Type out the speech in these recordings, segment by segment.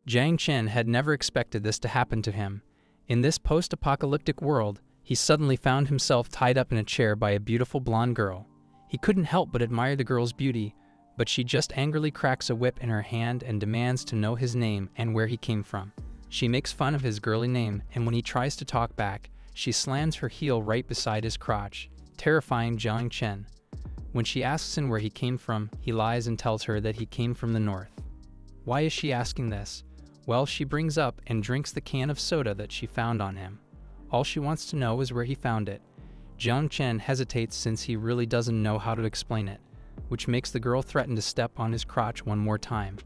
Jiang Chen had never expected this to happen to him. In this post-apocalyptic world, he suddenly found himself tied up in a chair by a beautiful blonde girl. He couldn't help but admire the girl's beauty, but she just angrily cracks a whip in her hand and demands to know his name and where he came from. She makes fun of his girly name, and when he tries to talk back, she slams her heel right beside his crotch, terrifying Jiang Chen. When she asks him where he came from, he lies and tells her that he came from the north. Why is she asking this? Well, she brings up and drinks the can of soda that she found on him. All she wants to know is where he found it. Jiang Chen hesitates since he really doesn't know how to explain it, which makes the girl threaten to step on his crotch one more time.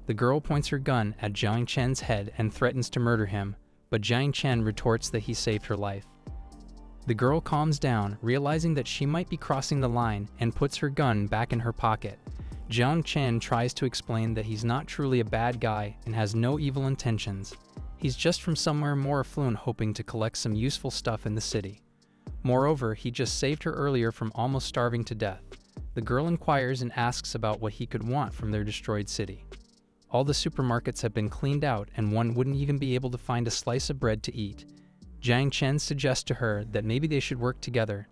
The girl points her gun at Jiang Chen's head and threatens to murder him, but Jiang Chen retorts that he saved her life. The girl calms down, realizing that she might be crossing the line, and puts her gun back in her pocket. Jiang Chen tries to explain that he's not truly a bad guy and has no evil intentions. He's just from somewhere more affluent hoping to collect some useful stuff in the city. Moreover, he just saved her earlier from almost starving to death. The girl inquires and asks about what he could want from their destroyed city. All the supermarkets have been cleaned out and one wouldn't even be able to find a slice of bread to eat. Jiang Chen suggests to her that maybe they should work together.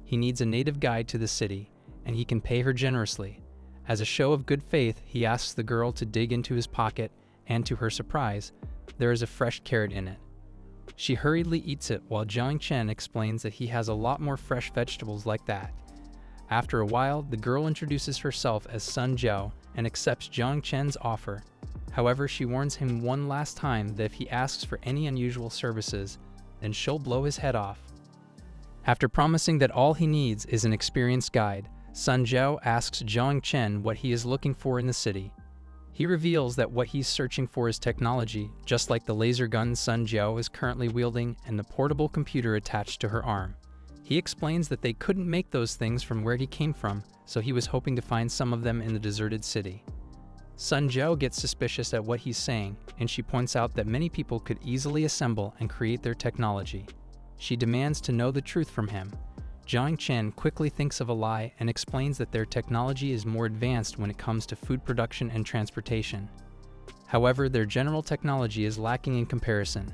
He needs a native guide to the city, and he can pay her generously. As a show of good faith, he asks the girl to dig into his pocket, and to her surprise, there is a fresh carrot in it. She hurriedly eats it while Jiang Chen explains that he has a lot more fresh vegetables like that. After a while, the girl introduces herself as Sun Jiao and accepts Jiang Chen's offer. However, she warns him one last time that if he asks for any unusual services, then she'll blow his head off. After promising that all he needs is an experienced guide, Sun Jiao asks Jiang Chen what he is looking for in the city. He reveals that what he's searching for is technology, just like the laser gun Sun Jiao is currently wielding and the portable computer attached to her arm. He explains that they couldn't make those things from where he came from, so he was hoping to find some of them in the deserted city. Sun Jiao gets suspicious at what he's saying, and she points out that many people could easily assemble and create their technology. She demands to know the truth from him. Jiang Chen quickly thinks of a lie and explains that their technology is more advanced when it comes to food production and transportation. However, their general technology is lacking in comparison.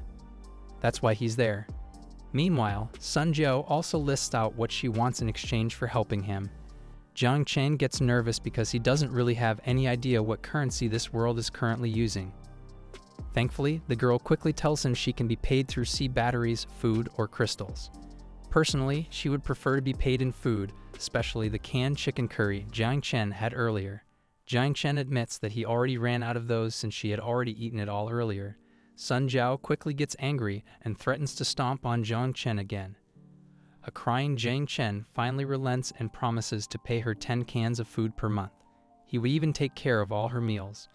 That's why he's there. Meanwhile, Sun Jiao also lists out what she wants in exchange for helping him. Jiang Chen gets nervous because he doesn't really have any idea what currency this world is currently using. Thankfully, the girl quickly tells him she can be paid through seed batteries, food, or crystals. Personally, she would prefer to be paid in food, especially the canned chicken curry Jiang Chen had earlier. Jiang Chen admits that he already ran out of those since she had already eaten it all earlier. Sun Jiao quickly gets angry and threatens to stomp on Jiang Chen again. A crying Jiang Chen finally relents and promises to pay her 10 cans of food per month. He would even take care of all her meals.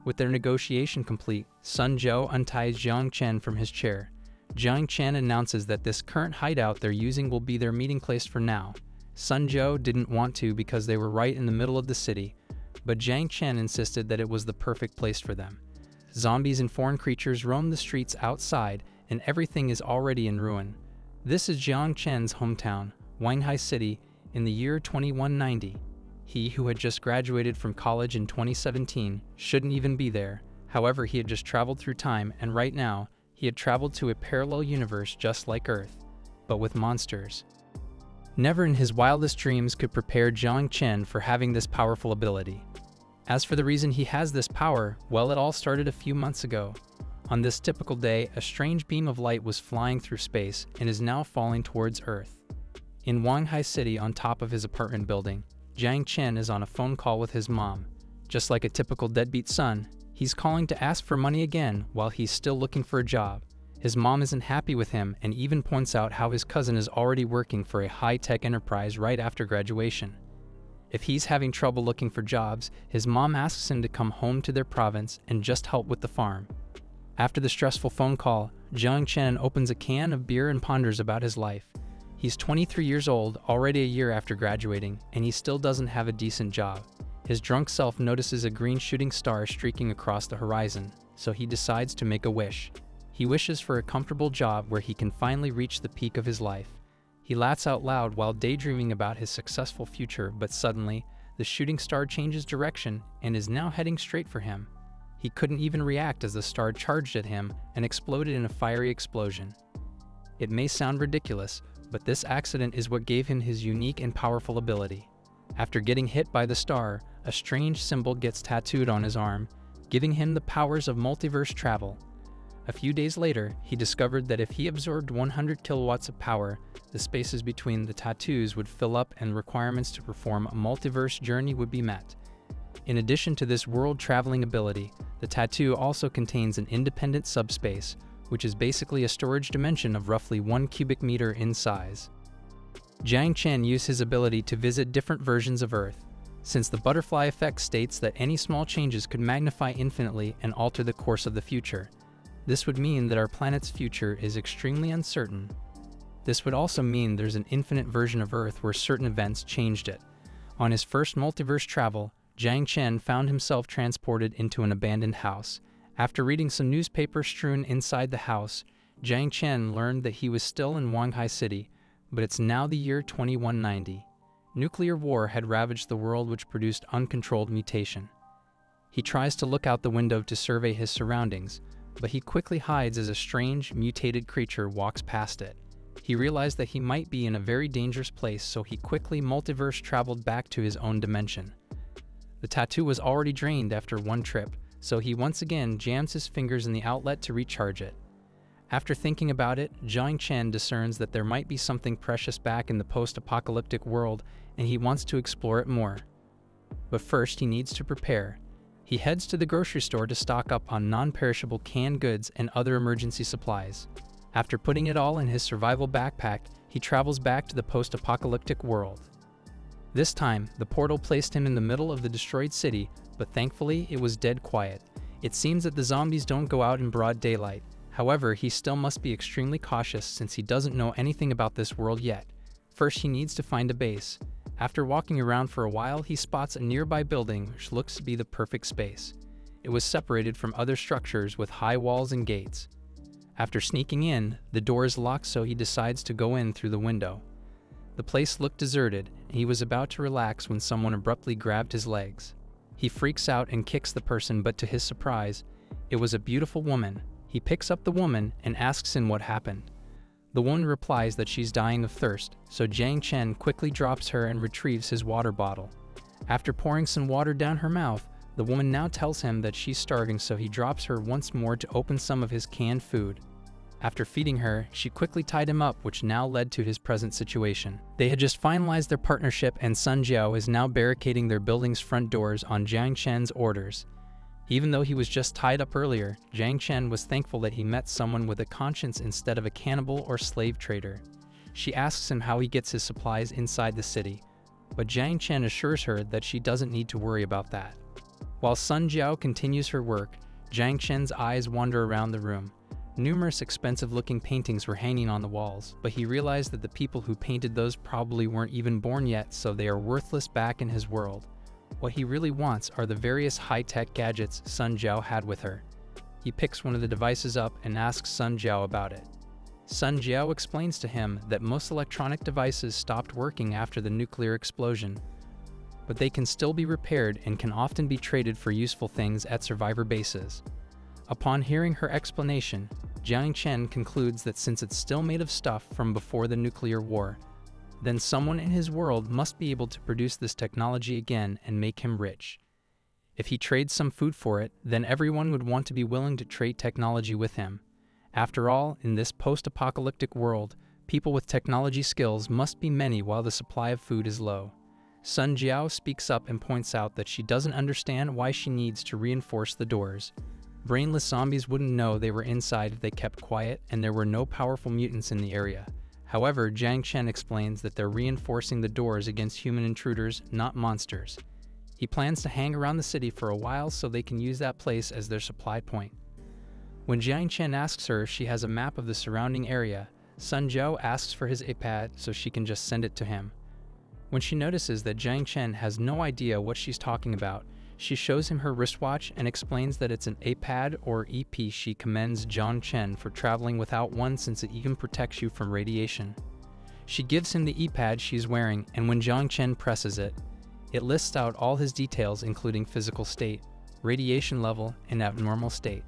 With their negotiation complete, Sun Jiao unties Jiang Chen from his chair. Jiang Chen announces that this current hideout they're using will be their meeting place for now. Sun Jiao didn't want to because they were right in the middle of the city, but Jiang Chen insisted that it was the perfect place for them. Zombies and foreign creatures roam the streets outside, and everything is already in ruin. This is Jiang Chen's hometown, Wanghai City, in the year 2190. He, who had just graduated from college in 2017, shouldn't even be there. However, he had just traveled through time, and right now, he had traveled to a parallel universe just like Earth, but with monsters. Never in his wildest dreams could prepare Jiang Chen for having this powerful ability. As for the reason he has this power, well, it all started a few months ago. On this typical day, a strange beam of light was flying through space and is now falling towards Earth. In Wanghai City, on top of his apartment building, Jiang Chen is on a phone call with his mom. Just like a typical deadbeat son, he's calling to ask for money again while he's still looking for a job. His mom isn't happy with him and even points out how his cousin is already working for a high-tech enterprise right after graduation. If he's having trouble looking for jobs, his mom asks him to come home to their province and just help with the farm. After the stressful phone call, Jiang Chen opens a can of beer and ponders about his life. He's 23 years old, already a year after graduating, and he still doesn't have a decent job. His drunk self notices a green shooting star streaking across the horizon, so he decides to make a wish. He wishes for a comfortable job where he can finally reach the peak of his life. He laughs out loud while daydreaming about his successful future, but suddenly, the shooting star changes direction and is now heading straight for him. He couldn't even react as the star charged at him and exploded in a fiery explosion. It may sound ridiculous, but this accident is what gave him his unique and powerful ability. After getting hit by the star, a strange symbol gets tattooed on his arm, giving him the powers of multiverse travel. A few days later, he discovered that if he absorbed 100 kilowatts of power, the spaces between the tattoos would fill up and requirements to perform a multiverse journey would be met. In addition to this world-traveling ability, the tattoo also contains an independent subspace, which is basically a storage dimension of roughly 1 cubic meter in size. Jiang Chen used his ability to visit different versions of Earth, since the butterfly effect states that any small changes could magnify infinitely and alter the course of the future. This would mean that our planet's future is extremely uncertain. This would also mean there's an infinite version of Earth where certain events changed it. On his first multiverse travel, Jiang Chen found himself transported into an abandoned house. After reading some newspapers strewn inside the house, Jiang Chen learned that he was still in Wanghai City, but it's now the year 2190. Nuclear war had ravaged the world, which produced uncontrolled mutation. He tries to look out the window to survey his surroundings, but he quickly hides as a strange, mutated creature walks past it. He realized that he might be in a very dangerous place, so he quickly multiverse traveled back to his own dimension. The tattoo was already drained after one trip, so he once again jams his fingers in the outlet to recharge it. After thinking about it, Jiang Chen discerns that there might be something precious back in the post-apocalyptic world, and he wants to explore it more. But first, he needs to prepare. He heads to the grocery store to stock up on non-perishable canned goods and other emergency supplies. After putting it all in his survival backpack, he travels back to the post-apocalyptic world. This time, the portal placed him in the middle of the destroyed city, but thankfully it was dead quiet. It seems that the zombies don't go out in broad daylight. However, he still must be extremely cautious since he doesn't know anything about this world yet. First, he needs to find a base. After walking around for a while, he spots a nearby building which looks to be the perfect space. It was separated from other structures with high walls and gates. After sneaking in, the door is locked, so he decides to go in through the window. The place looked deserted, and he was about to relax when someone abruptly grabbed his legs. He freaks out and kicks the person, but to his surprise, it was a beautiful woman. He picks up the woman and asks him what happened. The woman replies that she's dying of thirst, so Jiang Chen quickly drops her and retrieves his water bottle. After pouring some water down her mouth, the woman now tells him that she's starving, so he drops her once more to open some of his canned food. After feeding her, she quickly tied him up, which now led to his present situation. They had just finalized their partnership, and Sun Jiao is now barricading their building's front doors on Jiang Chen's orders. Even though he was just tied up earlier, Jiang Chen was thankful that he met someone with a conscience instead of a cannibal or slave trader. She asks him how he gets his supplies inside the city, but Jiang Chen assures her that she doesn't need to worry about that. While Sun Jiao continues her work, Jiang Chen's eyes wander around the room. Numerous expensive-looking paintings were hanging on the walls, but he realized that the people who painted those probably weren't even born yet, so they are worthless back in his world. What he really wants are the various high-tech gadgets Sun Jiao had with her. He picks one of the devices up and asks Sun Jiao about it. Sun Jiao explains to him that most electronic devices stopped working after the nuclear explosion, but they can still be repaired and can often be traded for useful things at survivor bases. Upon hearing her explanation, Jiang Chen concludes that since it's still made of stuff from before the nuclear war, then someone in his world must be able to produce this technology again and make him rich. If he trades some food for it, then everyone would want to be willing to trade technology with him. After all, in this post-apocalyptic world, people with technology skills must be many while the supply of food is low. Sun Jiao speaks up and points out that she doesn't understand why she needs to reinforce the doors. Brainless zombies wouldn't know they were inside if they kept quiet, and there were no powerful mutants in the area. However, Jiang Chen explains that they're reinforcing the doors against human intruders, not monsters. He plans to hang around the city for a while so they can use that place as their supply point. When Jiang Chen asks her if she has a map of the surrounding area, Sun Jiao asks for his iPad so she can just send it to him. When she notices that Jiang Chen has no idea what she's talking about, she shows him her wristwatch and explains that it's an iPad or EP. She commends Jiang Chen for traveling without one since it even protects you from radiation. She gives him the iPad she's wearing, and when Jiang Chen presses it, it lists out all his details including physical state. radiation level, and abnormal state.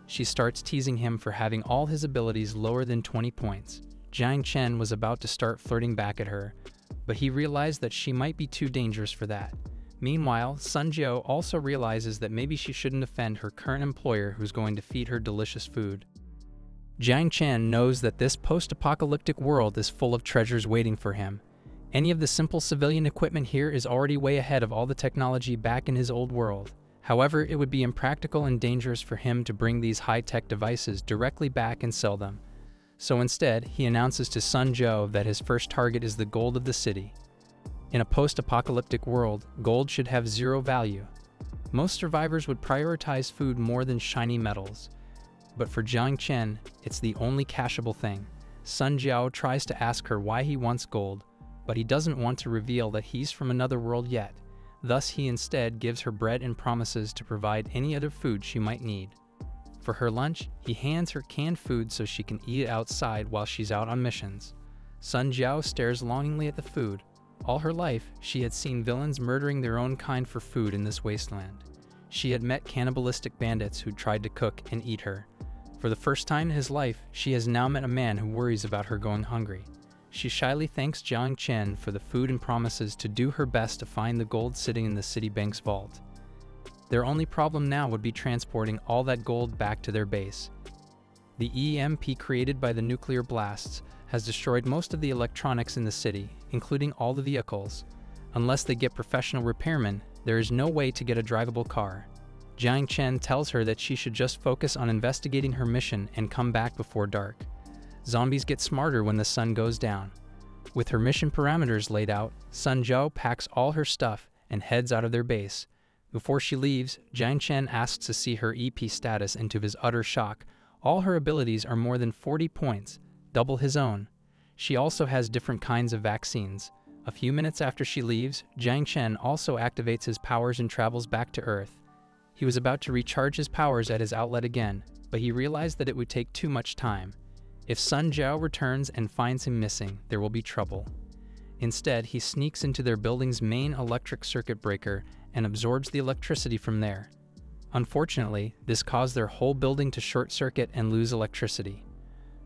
She starts teasing him for having all his abilities lower than 20 points. Jiang Chen was about to start flirting back at her, but he realized that she might be too dangerous for that. Meanwhile, Sun Jiao also realizes that maybe she shouldn't offend her current employer who's going to feed her delicious food. Jiang Chen knows that this post-apocalyptic world is full of treasures waiting for him. Any of the simple civilian equipment here is already way ahead of all the technology back in his old world. However, it would be impractical and dangerous for him to bring these high-tech devices directly back and sell them. So instead, he announces to Sun Jiao that his first target is the gold of the city. In a post-apocalyptic world, gold should have zero value. Most survivors would prioritize food more than shiny metals. But for Jiang Chen, it's the only cashable thing. Sun Jiao tries to ask her why he wants gold, but he doesn't want to reveal that he's from another world yet. Thus, he instead gives her bread and promises to provide any other food she might need. For her lunch, he hands her canned food so she can eat it outside while she's out on missions. Sun Jiao stares longingly at the food. All her life, she had seen villains murdering their own kind for food in this wasteland. She had met cannibalistic bandits who tried to cook and eat her. For the first time in his life, she has now met a man who worries about her going hungry. She shyly thanks Jiang Chen for the food and promises to do her best to find the gold sitting in the city bank's vault. Their only problem now would be transporting all that gold back to their base. The EMP created by the nuclear blasts has destroyed most of the electronics in the city, including all the vehicles. Unless they get professional repairmen, there is no way to get a drivable car. Jiang Chen tells her that she should just focus on investigating her mission and come back before dark. Zombies get smarter when the sun goes down. With her mission parameters laid out, Sun Jiao packs all her stuff and heads out of their base. Before she leaves, Jiang Chen asks to see her EP status, and to his utter shock, all her abilities are more than 40 points, double his own. She also has different kinds of vaccines. A few minutes after she leaves, Jiang Chen also activates his powers and travels back to Earth. He was about to recharge his powers at his outlet again, but he realized that it would take too much time. If Sun Jiao returns and finds him missing, there will be trouble. Instead, he sneaks into their building's main electric circuit breaker and absorbs the electricity from there. Unfortunately, this caused their whole building to short-circuit and lose electricity.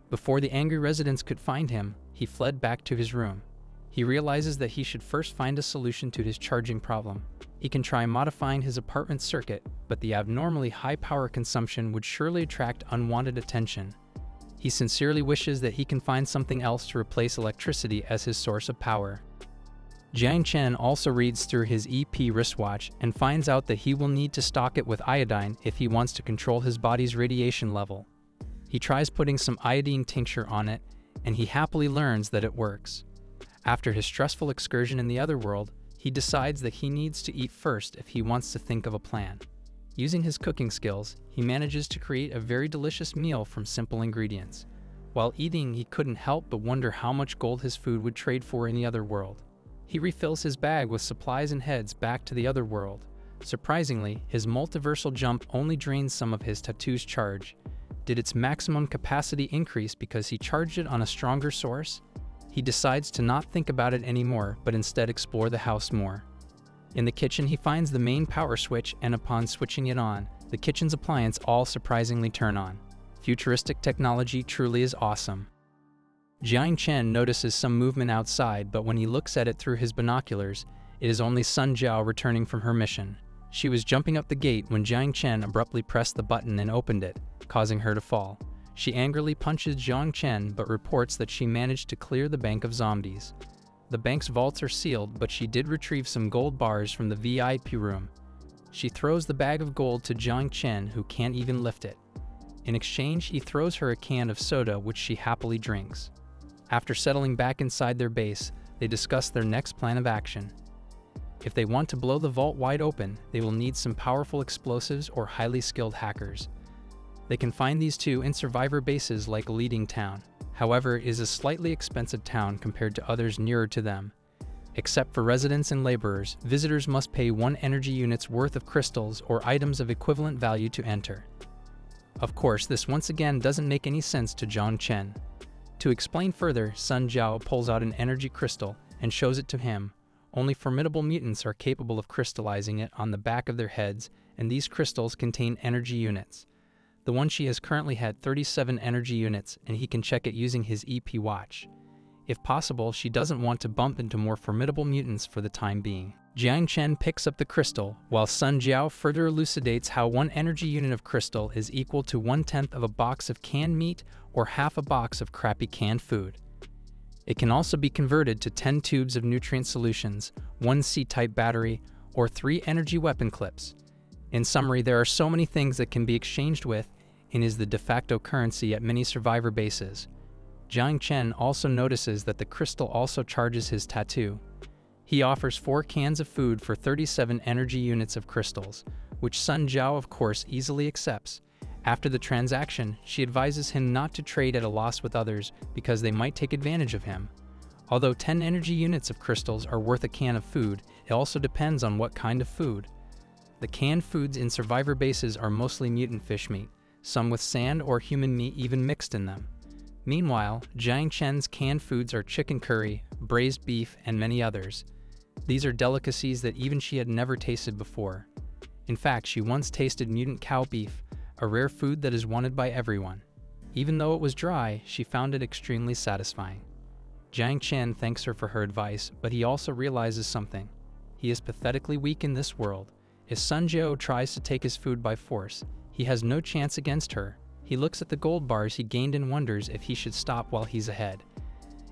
Before the angry residents could find him, he fled back to his room. He realizes that he should first find a solution to his charging problem. He can try modifying his apartment circuit, but the abnormally high power consumption would surely attract unwanted attention. He sincerely wishes that he can find something else to replace electricity as his source of power. Jiang Chen also reads through his EP wristwatch and finds out that he will need to stock it with iodine if he wants to control his body's radiation level. He tries putting some iodine tincture on it, and he happily learns that it works. After his stressful excursion in the other world, he decides that he needs to eat first if he wants to think of a plan. Using his cooking skills, he manages to create a very delicious meal from simple ingredients. While eating, he couldn't help but wonder how much gold his food would trade for in the other world. He refills his bag with supplies and heads back to the other world. Surprisingly, his multiversal jump only drains some of his tattoo's charge. Did its maximum capacity increase because he charged it on a stronger source? He decides to not think about it anymore, but instead explore the house more. In the kitchen, he finds the main power switch, and upon switching it on, the kitchen's appliances all surprisingly turn on. Futuristic technology truly is awesome. Jiang Chen notices some movement outside, but when he looks at it through his binoculars, it is only Sun Jiao returning from her mission. She was jumping up the gate when Jiang Chen abruptly pressed the button and opened it, causing her to fall. She angrily punches Jiang Chen, but reports that she managed to clear the bank of zombies. The bank's vaults are sealed, but she did retrieve some gold bars from the VIP room. She throws the bag of gold to Jiang Chen, who can't even lift it. In exchange, he throws her a can of soda, which she happily drinks. After settling back inside their base, they discuss their next plan of action. If they want to blow the vault wide open, they will need some powerful explosives or highly skilled hackers. They can find these two in survivor bases like Leading Town. However, it is a slightly expensive town compared to others nearer to them. Except for residents and laborers, visitors must pay 1 energy unit's worth of crystals or items of equivalent value to enter. Of course, this once again doesn't make any sense to Jiang Chen. To explain further, Sun Jiao pulls out an energy crystal and shows it to him, Only formidable mutants are capable of crystallizing it on the back of their heads, and these crystals contain energy units. The one she has currently had 37 energy units, and he can check it using his EP watch. If possible, she doesn't want to bump into more formidable mutants for the time being. Jiang Chen picks up the crystal, while Sun Jiao further elucidates how one energy unit of crystal is equal to 1/10 of a box of canned meat or half a box of crappy canned food. It can also be converted to 10 tubes of nutrient solutions, 1 C-type battery, or 3 energy weapon clips. In summary, there are so many things that can be exchanged with, and is the de facto currency at many survivor bases. Jiang Chen also notices that the crystal also charges his tattoo. He offers 4 cans of food for 37 energy units of crystals, which Sun Jiao of course easily accepts. After the transaction, she advises him not to trade at a loss with others because they might take advantage of him. Although 10 energy units of crystals are worth a can of food, it also depends on what kind of food. The canned foods in survivor bases are mostly mutant fish meat, some with sand or human meat even mixed in them. Meanwhile, Jiang Chen's canned foods are chicken curry, braised beef, and many others. These are delicacies that even she had never tasted before. In fact, she once tasted mutant cow beef, a rare food that is wanted by everyone. Even though it was dry, she found it extremely satisfying. Jiang Chen thanks her for her advice, but he also realizes something. He is pathetically weak in this world. If Sun Jiao tries to take his food by force, he has no chance against her. He looks at the gold bars he gained and wonders if he should stop while he's ahead.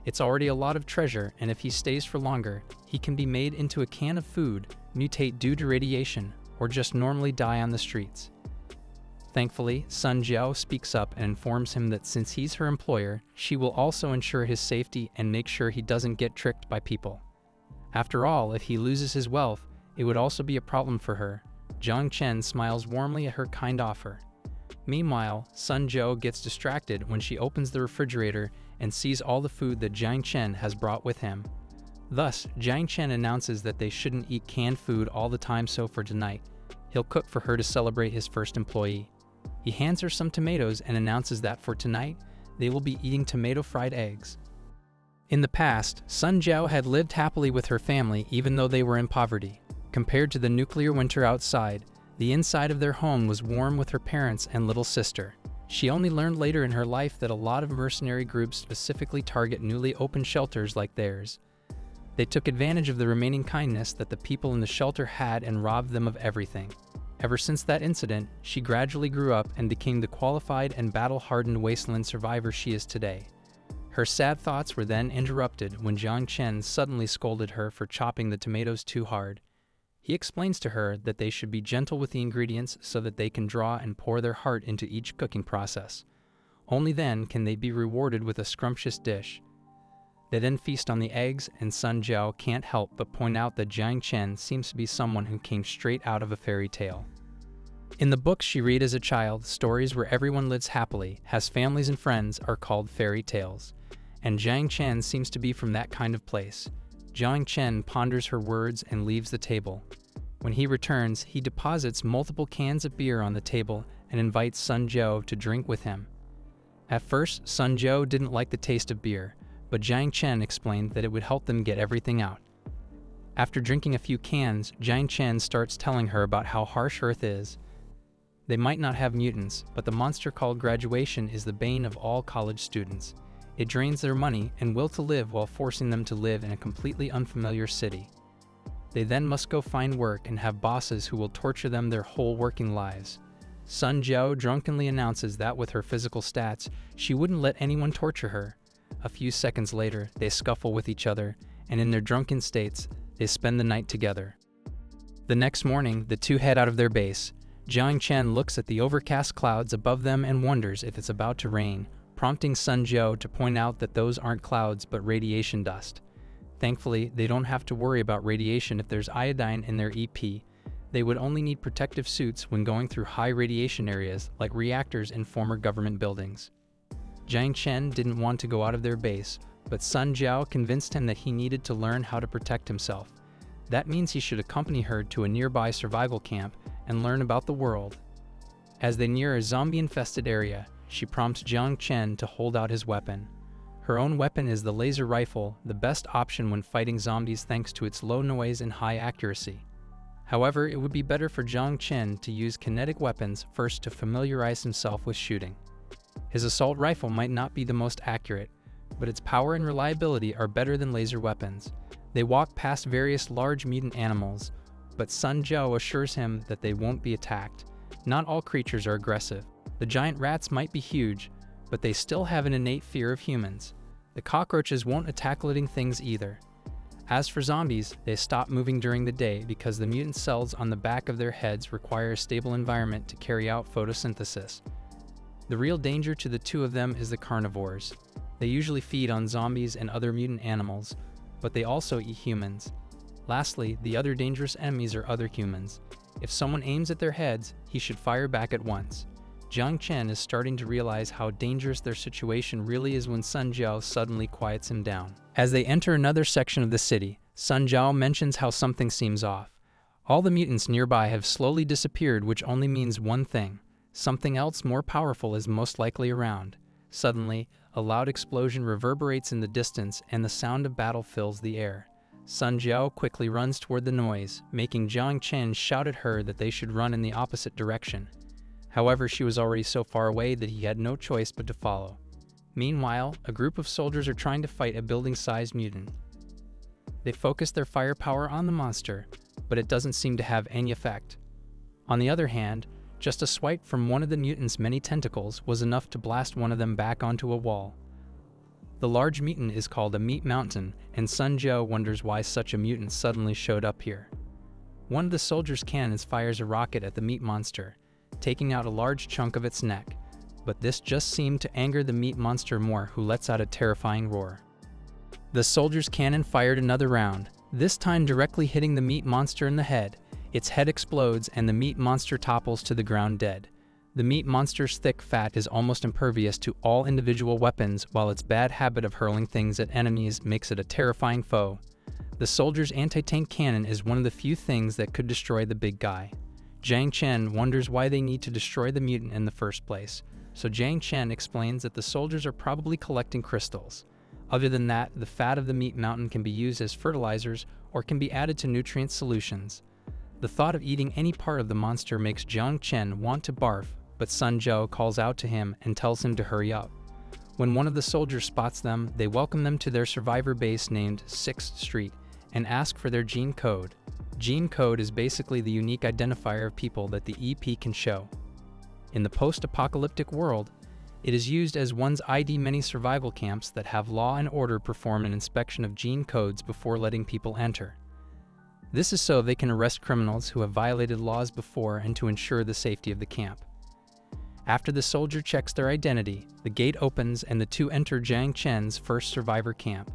It's already a lot of treasure, and if he stays for longer, he can be made into a can of food, mutate due to radiation, or just normally die on the streets. Thankfully, Sun Jiao speaks up and informs him that since he's her employer, she will also ensure his safety and make sure he doesn't get tricked by people. After all, if he loses his wealth, it would also be a problem for her. Jiang Chen smiles warmly at her kind offer. Meanwhile, Sun Jiao gets distracted when she opens the refrigerator and sees all the food that Jiang Chen has brought with him. Thus, Jiang Chen announces that they shouldn't eat canned food all the time, so for tonight, he'll cook for her to celebrate his first employee. He hands her some tomatoes and announces that for tonight, they will be eating tomato fried eggs. In the past, Sun Jiao had lived happily with her family even though they were in poverty. Compared to the nuclear winter outside, the inside of their home was warm with her parents and little sister. She only learned later in her life that a lot of mercenary groups specifically target newly opened shelters like theirs. They took advantage of the remaining kindness that the people in the shelter had and robbed them of everything. Ever since that incident, she gradually grew up and became the qualified and battle-hardened wasteland survivor she is today. Her sad thoughts were then interrupted when Jiang Chen suddenly scolded her for chopping the tomatoes too hard. He explains to her that they should be gentle with the ingredients so that they can draw and pour their heart into each cooking process. Only then can they be rewarded with a scrumptious dish. They then feast on the eggs, and Sun Jiao can't help but point out that Jiang Chen seems to be someone who came straight out of a fairy tale. In the books she read as a child, stories where everyone lives happily, has families and friends, are called fairy tales. And Jiang Chen seems to be from that kind of place. Jiang Chen ponders her words and leaves the table. When he returns, he deposits multiple cans of beer on the table and invites Sun Jiao to drink with him. At first, Sun Jiao didn't like the taste of beer, but Jiang Chen explained that it would help them get everything out. After drinking a few cans, Jiang Chen starts telling her about how harsh Earth is. They might not have mutants, but the monster called graduation is the bane of all college students. It drains their money and will to live while forcing them to live in a completely unfamiliar city. They then must go find work and have bosses who will torture them their whole working lives. Sun Jiao drunkenly announces that with her physical stats, she wouldn't let anyone torture her. A few seconds later, they scuffle with each other, and in their drunken states, they spend the night together. The next morning, the two head out of their base. Jiang Chen looks at the overcast clouds above them and wonders if it's about to rain, prompting Sun Jiao to point out that those aren't clouds but radiation dust. Thankfully, they don't have to worry about radiation if there's iodine in their EP. They would only need protective suits when going through high radiation areas like reactors in former government buildings. Jiang Chen didn't want to go out of their base, but Sun Jiao convinced him that he needed to learn how to protect himself. That means he should accompany her to a nearby survival camp and learn about the world. As they near a zombie-infested area, she prompts Jiang Chen to hold out his weapon. Her own weapon is the laser rifle, the best option when fighting zombies thanks to its low noise and high accuracy. However, it would be better for Jiang Chen to use kinetic weapons first to familiarize himself with shooting. His assault rifle might not be the most accurate, but its power and reliability are better than laser weapons. They walk past various large mutant animals, but Sun Jiao assures him that they won't be attacked. Not all creatures are aggressive. The giant rats might be huge, but they still have an innate fear of humans. The cockroaches won't attack living things either. As for zombies, they stop moving during the day because the mutant cells on the back of their heads require a stable environment to carry out photosynthesis. The real danger to the two of them is the carnivores. They usually feed on zombies and other mutant animals, but they also eat humans. Lastly, the other dangerous enemies are other humans. If someone aims at their heads, he should fire back at once. Jiang Chen is starting to realize how dangerous their situation really is when Sun Jiao suddenly quiets him down. As they enter another section of the city, Sun Jiao mentions how something seems off. All the mutants nearby have slowly disappeared, which only means one thing. Something else more powerful is most likely around. Suddenly, a loud explosion reverberates in the distance and the sound of battle fills the air. Sun Jiao quickly runs toward the noise, making Jiang Chen shout at her that they should run in the opposite direction. However, she was already so far away that he had no choice but to follow. Meanwhile, a group of soldiers are trying to fight a building-sized mutant. They focus their firepower on the monster, but it doesn't seem to have any effect. On the other hand, just a swipe from one of the mutant's many tentacles was enough to blast one of them back onto a wall. The large mutant is called a meat mountain, and Sun Jiao wonders why such a mutant suddenly showed up here. One of the soldiers' cannons fires a rocket at the meat monster, taking out a large chunk of its neck, but this just seemed to anger the meat monster more, who lets out a terrifying roar. The soldier's cannon fired another round, this time directly hitting the meat monster in the head. Its head explodes and the meat monster topples to the ground dead. The meat monster's thick fat is almost impervious to all individual weapons, while its bad habit of hurling things at enemies makes it a terrifying foe. The soldier's anti-tank cannon is one of the few things that could destroy the big guy. Jiang Chen wonders why they need to destroy the mutant in the first place, so Jiang Chen explains that the soldiers are probably collecting crystals. Other than that, the fat of the meat mountain can be used as fertilizers or can be added to nutrient solutions. The thought of eating any part of the monster makes Jiang Chen want to barf, but Sun Jiao calls out to him and tells him to hurry up. When one of the soldiers spots them, they welcome them to their survivor base named 6th Street and ask for their gene code. Gene code is basically the unique identifier of people that the EP can show. In the post-apocalyptic world, it is used as one's ID. Many survival camps that have law and order perform an inspection of gene codes before letting people enter. This is so they can arrest criminals who have violated laws before and to ensure the safety of the camp. After the soldier checks their identity, the gate opens and the two enter Jiang Chen's first survivor camp.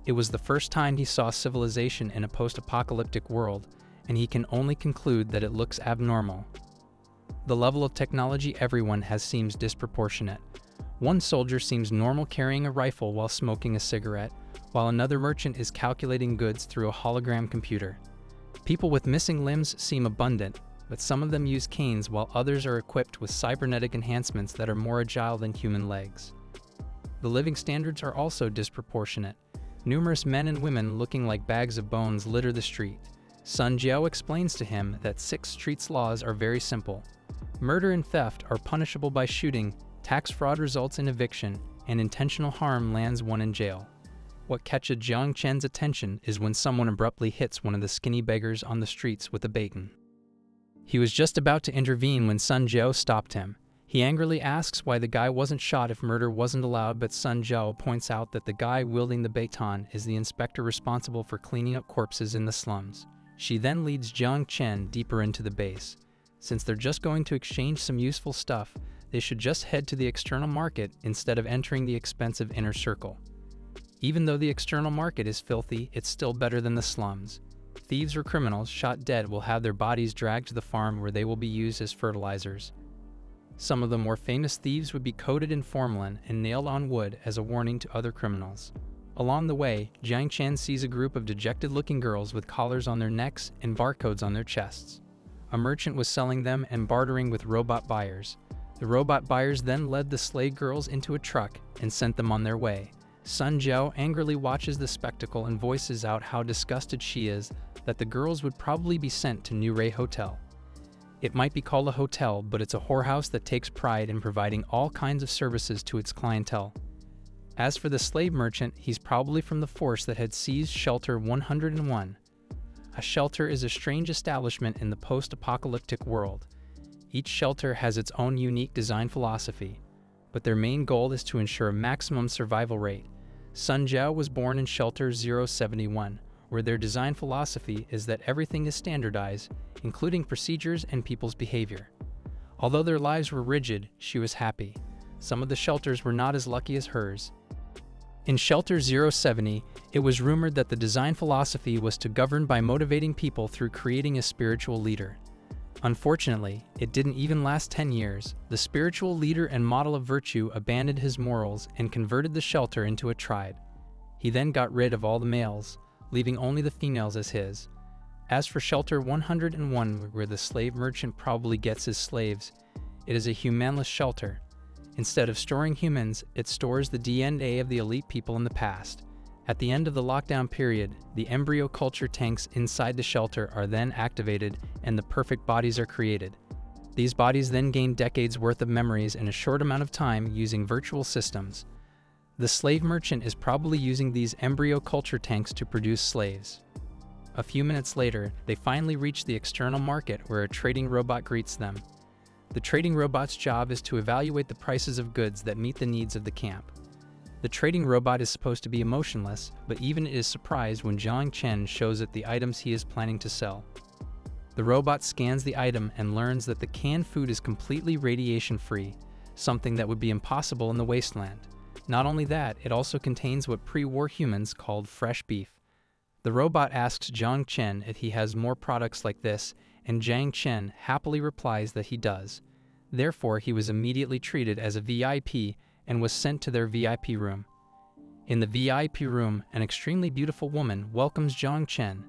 It was the first time he saw civilization in a post-apocalyptic world, and he can only conclude that it looks abnormal. The level of technology everyone has seems disproportionate. One soldier seems normal carrying a rifle while smoking a cigarette, while another merchant is calculating goods through a hologram computer. People with missing limbs seem abundant, but some of them use canes while others are equipped with cybernetic enhancements that are more agile than human legs. The living standards are also disproportionate. Numerous men and women looking like bags of bones litter the street. Sun Jiao explains to him that 6th Street's laws are very simple. Murder and theft are punishable by shooting, tax fraud results in eviction, and intentional harm lands one in jail. What catches Jiang Chen's attention is when someone abruptly hits one of the skinny beggars on the streets with a baton. He was just about to intervene when Sun Jiao stopped him. He angrily asks why the guy wasn't shot if murder wasn't allowed, but Sun Jiao points out that the guy wielding the baton is the inspector responsible for cleaning up corpses in the slums. She then leads Jiang Chen deeper into the base. Since they're just going to exchange some useful stuff, they should just head to the external market instead of entering the expensive inner circle. Even though the external market is filthy, it's still better than the slums. Thieves or criminals shot dead will have their bodies dragged to the farm where they will be used as fertilizers. Some of the more famous thieves would be coated in formalin and nailed on wood as a warning to other criminals. Along the way, Jiang Chen sees a group of dejected-looking girls with collars on their necks and barcodes on their chests. A merchant was selling them and bartering with robot buyers. The robot buyers then led the slave girls into a truck and sent them on their way. Sun Jiao angrily watches the spectacle and voices out how disgusted she is that the girls would probably be sent to New Ray Hotel. It might be called a hotel, but it's a whorehouse that takes pride in providing all kinds of services to its clientele. As for the slave merchant, he's probably from the force that had seized Shelter 101. A shelter is a strange establishment in the post-apocalyptic world. Each shelter has its own unique design philosophy, but their main goal is to ensure a maximum survival rate. Sun Jiao was born in Shelter 071, where their design philosophy is that everything is standardized, including procedures and people's behavior. Although their lives were rigid, she was happy. Some of the shelters were not as lucky as hers. In Shelter 070, it was rumored that the design philosophy was to govern by motivating people through creating a spiritual leader. Unfortunately, it didn't even last 10 years. The spiritual leader and model of virtue abandoned his morals and converted the shelter into a tribe. He then got rid of all the males, leaving only the females as his. As for Shelter 101, where the slave merchant probably gets his slaves, it is a humanless shelter. Instead of storing humans, it stores the DNA of the elite people in the past. At the end of the lockdown period, the embryo culture tanks inside the shelter are then activated and the perfect bodies are created. These bodies then gain decades worth of memories in a short amount of time using virtual systems. The slave merchant is probably using these embryo culture tanks to produce slaves. A few minutes later, they finally reach the external market where a trading robot greets them. The trading robot's job is to evaluate the prices of goods that meet the needs of the camp. The trading robot is supposed to be emotionless, but even it is surprised when Jiang Chen shows it the items he is planning to sell. The robot scans the item and learns that the canned food is completely radiation-free, something that would be impossible in the wasteland. Not only that, it also contains what pre-war humans called fresh beef. The robot asks Jiang Chen if he has more products like this, and Jiang Chen happily replies that he does. Therefore, he was immediately treated as a VIP and was sent to their VIP room. In the VIP room, an extremely beautiful woman welcomes Jiang Chen.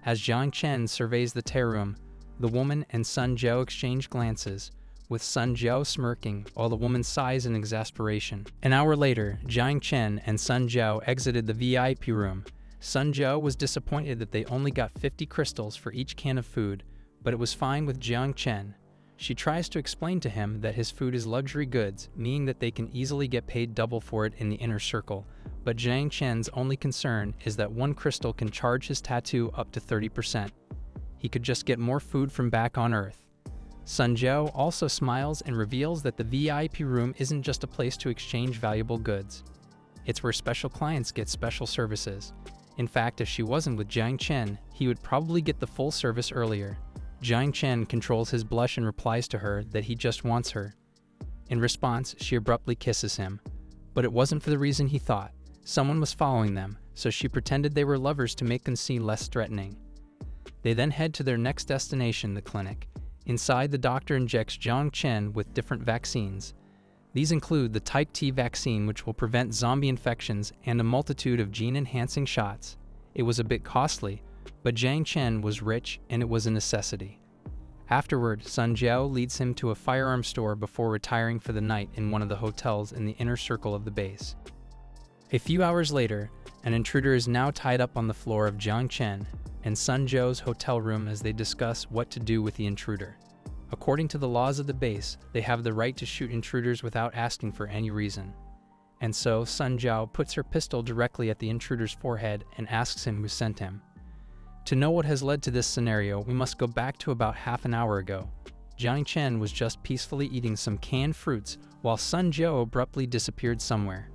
As Jiang Chen surveys the tea room, the woman and Sun Jiao exchange glances, with Sun Jiao smirking while the woman sighs in exasperation. An hour later, Jiang Chen and Sun Jiao exited the VIP room. Sun Jiao was disappointed that they only got 50 crystals for each can of food, but it was fine with Jiang Chen. She tries to explain to him that his food is luxury goods, meaning that they can easily get paid double for it in the inner circle, but Jiang Chen's only concern is that one crystal can charge his tattoo up to 30%. He could just get more food from back on Earth. Sun Jiao also smiles and reveals that the VIP room isn't just a place to exchange valuable goods. It's where special clients get special services. In fact, if she wasn't with Jiang Chen, he would probably get the full service earlier. Jiang Chen controls his blush and replies to her that he just wants her. In response, she abruptly kisses him. But it wasn't for the reason he thought. Someone was following them, so she pretended they were lovers to make them seem less threatening. They then head to their next destination, the clinic. Inside, the doctor injects Jiang Chen with different vaccines. These include the Type T vaccine, which will prevent zombie infections, and a multitude of gene-enhancing shots. It was a bit costly, but Jiang Chen was rich and it was a necessity. Afterward, Sun Jiao leads him to a firearms store before retiring for the night in one of the hotels in the inner circle of the base. A few hours later, an intruder is now tied up on the floor of Jiang Chen and Sun Jiao's hotel room as they discuss what to do with the intruder. According to the laws of the base, they have the right to shoot intruders without asking for any reason. And so, Sun Jiao puts her pistol directly at the intruder's forehead and asks him who sent him. To know what has led to this scenario, we must go back to about half an hour ago. Jiang Chen was just peacefully eating some canned fruits while Sun Jiao abruptly disappeared somewhere.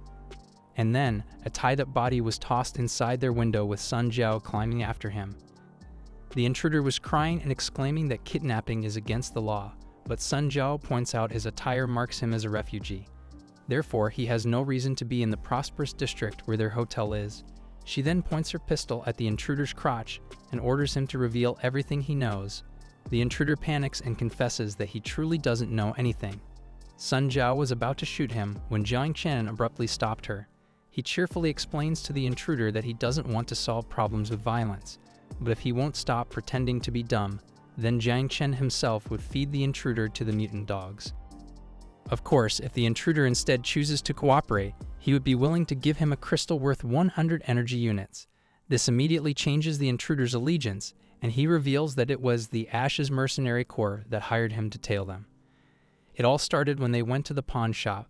And then, a tied-up body was tossed inside their window with Sun Jiao climbing after him. The intruder was crying and exclaiming that kidnapping is against the law, but Sun Jiao points out his attire marks him as a refugee. Therefore, he has no reason to be in the prosperous district where their hotel is. She then points her pistol at the intruder's crotch and orders him to reveal everything he knows. The intruder panics and confesses that he truly doesn't know anything. Sun Jiao was about to shoot him when Jiang Chen abruptly stopped her. He cheerfully explains to the intruder that he doesn't want to solve problems with violence, but if he won't stop pretending to be dumb, then Jiang Chen himself would feed the intruder to the mutant dogs. Of course, if the intruder instead chooses to cooperate, he would be willing to give him a crystal worth 100 energy units. This immediately changes the intruder's allegiance, and he reveals that it was the Ash's mercenary corps that hired him to tail them. It all started when they went to the pawn shop.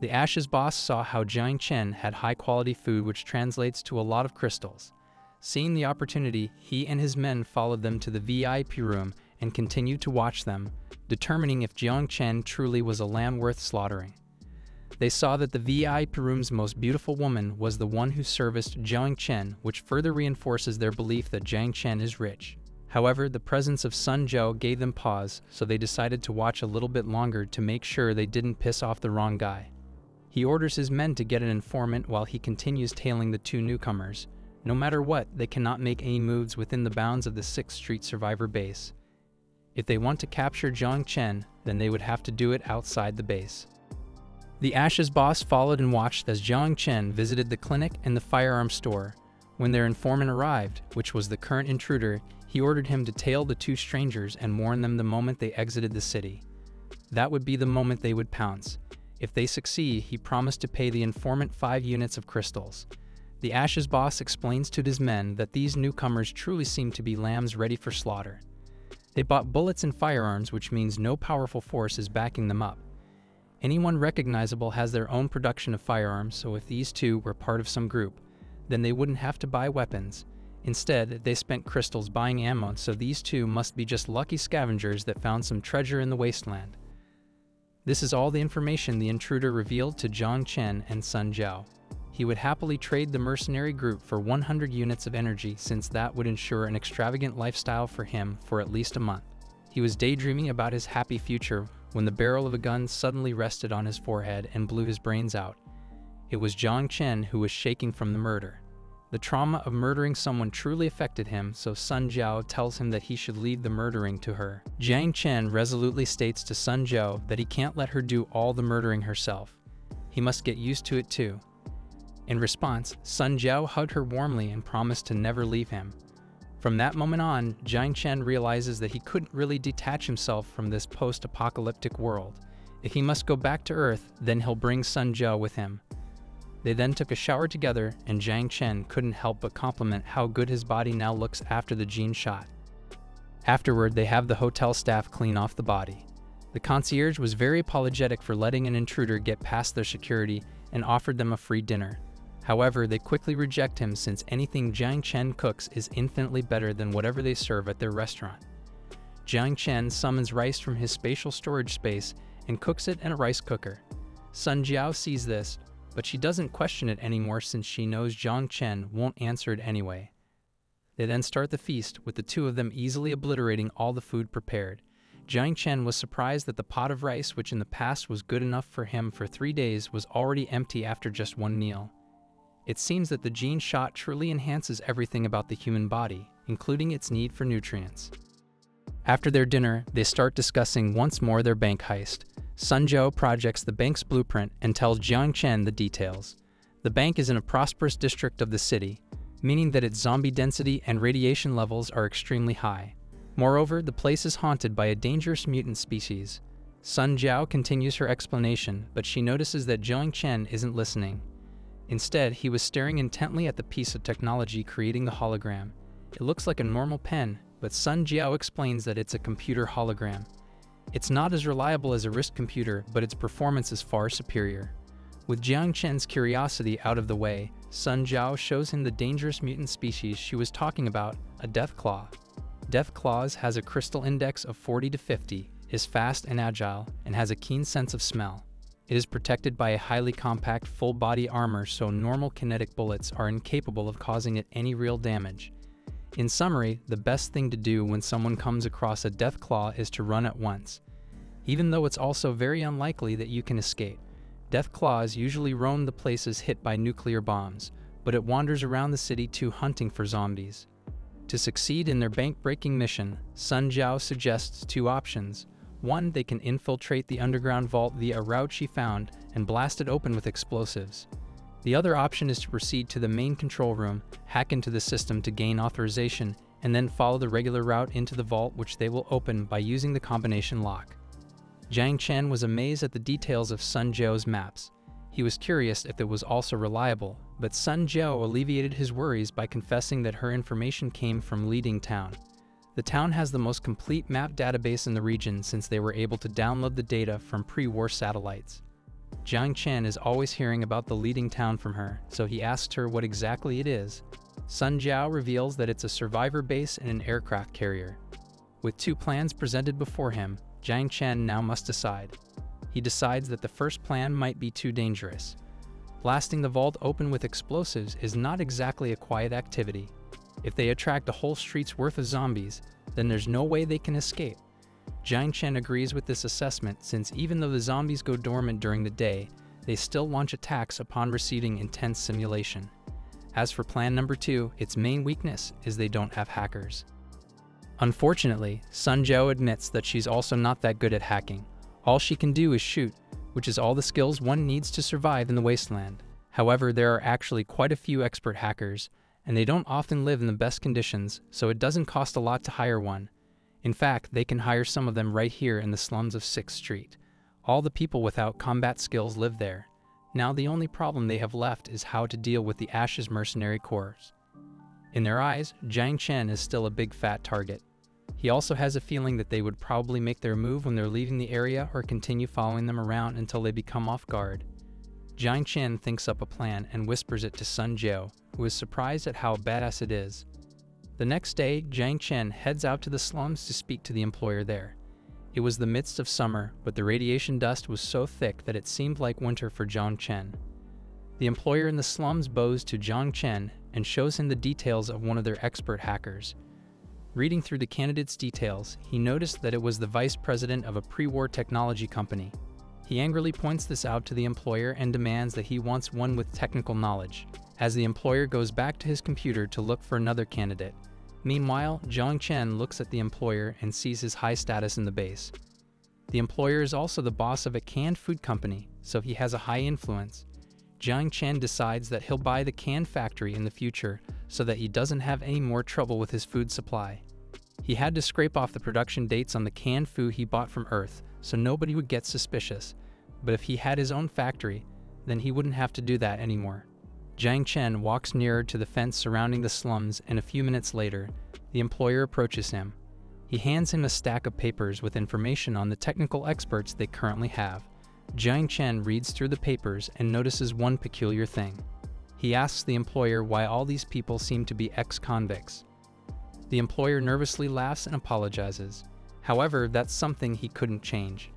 The Ash's boss saw how Jiang Chen had high-quality food, which translates to a lot of crystals. Seeing the opportunity, he and his men followed them to the VIP room and continued to watch them, determining if Jiang Chen truly was a lamb worth slaughtering. They saw that the VIP room's most beautiful woman was the one who serviced Jiang Chen, which further reinforces their belief that Jiang Chen is rich. However, the presence of Sun Zhao gave them pause, so they decided to watch a little bit longer to make sure they didn't piss off the wrong guy. He orders his men to get an informant while he continues tailing the two newcomers. No matter what, they cannot make any moves within the bounds of the 6th Street Survivor base. If they want to capture Jiang Chen, then they would have to do it outside the base. The Ash's boss followed and watched as Jiang Chen visited the clinic and the firearm store. When their informant arrived, which was the current intruder, he ordered him to tail the two strangers and warn them the moment they exited the city. That would be the moment they would pounce. If they succeed, he promised to pay the informant 5 units of crystals. The Ash's boss explains to his men that these newcomers truly seem to be lambs ready for slaughter. They bought bullets and firearms, which means no powerful force is backing them up. Anyone recognizable has their own production of firearms, so if these two were part of some group, then they wouldn't have to buy weapons. Instead, they spent crystals buying ammo, so these two must be just lucky scavengers that found some treasure in the wasteland. This is all the information the intruder revealed to Jiang Chen and Sun Zhao. He would happily trade the mercenary group for 100 units of energy, since that would ensure an extravagant lifestyle for him for at least a month. He was daydreaming about his happy future when the barrel of a gun suddenly rested on his forehead and blew his brains out. It was Jiang Chen who was shaking from the murder. The trauma of murdering someone truly affected him, so Sun Zhao tells him that he should leave the murdering to her. Jiang Chen resolutely states to Sun Zhao that he can't let her do all the murdering herself. He must get used to it too. In response, Sun Zhao hugged her warmly and promised to never leave him. From that moment on, Jiang Chen realizes that he couldn't really detach himself from this post-apocalyptic world. If he must go back to Earth, then he'll bring Sun Zhao with him. They then took a shower together, and Jiang Chen couldn't help but compliment how good his body now looks after the gene shot. Afterward, they have the hotel staff clean off the body. The concierge was very apologetic for letting an intruder get past their security and offered them a free dinner. However, they quickly reject him since anything Jiang Chen cooks is infinitely better than whatever they serve at their restaurant. Jiang Chen summons rice from his spatial storage space and cooks it in a rice cooker. Sun Zhao sees this, but she doesn't question it anymore since she knows Jiang Chen won't answer it anyway. They then start the feast, with the two of them easily obliterating all the food prepared. Jiang Chen was surprised that the pot of rice, which in the past was good enough for him for 3 days, was already empty after just one meal. It seems that the gene shot truly enhances everything about the human body, including its need for nutrients. After their dinner, they start discussing once more their bank heist. Sun Zhao projects the bank's blueprint and tells Jiang Chen the details. The bank is in a prosperous district of the city, meaning that its zombie density and radiation levels are extremely high. Moreover, the place is haunted by a dangerous mutant species. Sun Zhao continues her explanation, but she notices that Jiang Chen isn't listening. Instead, he was staring intently at the piece of technology creating the hologram. It looks like a normal pen, but Sun Zhao explains that it's a computer hologram. It's not as reliable as a wrist computer, but its performance is far superior. With Jiang Chen's curiosity out of the way, Sun Zhao shows him the dangerous mutant species she was talking about, a death claw. Death claws has a crystal index of 40 to 50, is fast and agile, and has a keen sense of smell. It is protected by a highly compact full-body armor, so normal kinetic bullets are incapable of causing it any real damage. In summary, the best thing to do when someone comes across a death claw is to run at once. Even though it's also very unlikely that you can escape. Death claws usually roam the places hit by nuclear bombs, but it wanders around the city too, hunting for zombies. To succeed in their bank-breaking mission, Sun Zhao suggests 2 options. 1, they can infiltrate the underground vault via a route she found and blast it open with explosives. The other option is to proceed to the main control room, hack into the system to gain authorization, and then follow the regular route into the vault, which they will open by using the combination lock. Jiang Chen was amazed at the details of Sun Zhao's maps. He was curious if it was also reliable, but Sun Jiao alleviated his worries by confessing that her information came from Leading Town. The town has the most complete map database in the region since they were able to download the data from pre-war satellites. Jiang Chen is always hearing about the Leading Town from her, so he asks her what exactly it is. Sun Jiao reveals that it's a survivor base and an aircraft carrier. With two plans presented before him, Jiang Chen now must decide. He decides that the first plan might be too dangerous. Blasting the vault open with explosives is not exactly a quiet activity. If they attract a whole street's worth of zombies, then there's no way they can escape. Jiang Chen agrees with this assessment since even though the zombies go dormant during the day, they still launch attacks upon receiving intense simulation. As for plan number 2, its main weakness is they don't have hackers. Unfortunately, Sun Jiao admits that she's also not that good at hacking. All she can do is shoot, which is all the skills one needs to survive in the wasteland. However, there are actually quite a few expert hackers, and they don't often live in the best conditions, so it doesn't cost a lot to hire one. In fact, they can hire some of them right here in the slums of 6th Street. All the people without combat skills live there. Now the only problem they have left is how to deal with the Ash's mercenary corps. In their eyes, Jiang Chen is still a big fat target. He also has a feeling that they would probably make their move when they're leaving the area or continue following them around until they become off guard. Jiang Chen thinks up a plan and whispers it to Sun Jiao, who is surprised at how badass it is. The next day, Jiang Chen heads out to the slums to speak to the employer there. It was the midst of summer, but the radiation dust was so thick that it seemed like winter for Jiang Chen. The employer in the slums bows to Jiang Chen and shows him the details of one of their expert hackers. Reading through the candidate's details, he noticed that it was the vice president of a pre-war technology company. He angrily points this out to the employer and demands that he wants one with technical knowledge, as the employer goes back to his computer to look for another candidate. Meanwhile, Jiang Chen looks at the employer and sees his high status in the base. The employer is also the boss of a canned food company, so he has a high influence. Jiang Chen decides that he'll buy the can factory in the future so that he doesn't have any more trouble with his food supply. He had to scrape off the production dates on the canned food he bought from Earth so nobody would get suspicious, but if he had his own factory, then he wouldn't have to do that anymore. Jiang Chen walks nearer to the fence surrounding the slums, and a few minutes later, the employer approaches him. He hands him a stack of papers with information on the technical experts they currently have. Jiang Chen reads through the papers and notices one peculiar thing. He asks the employer why all these people seem to be ex-convicts. The employer nervously laughs and apologizes. However, that's something he couldn't change.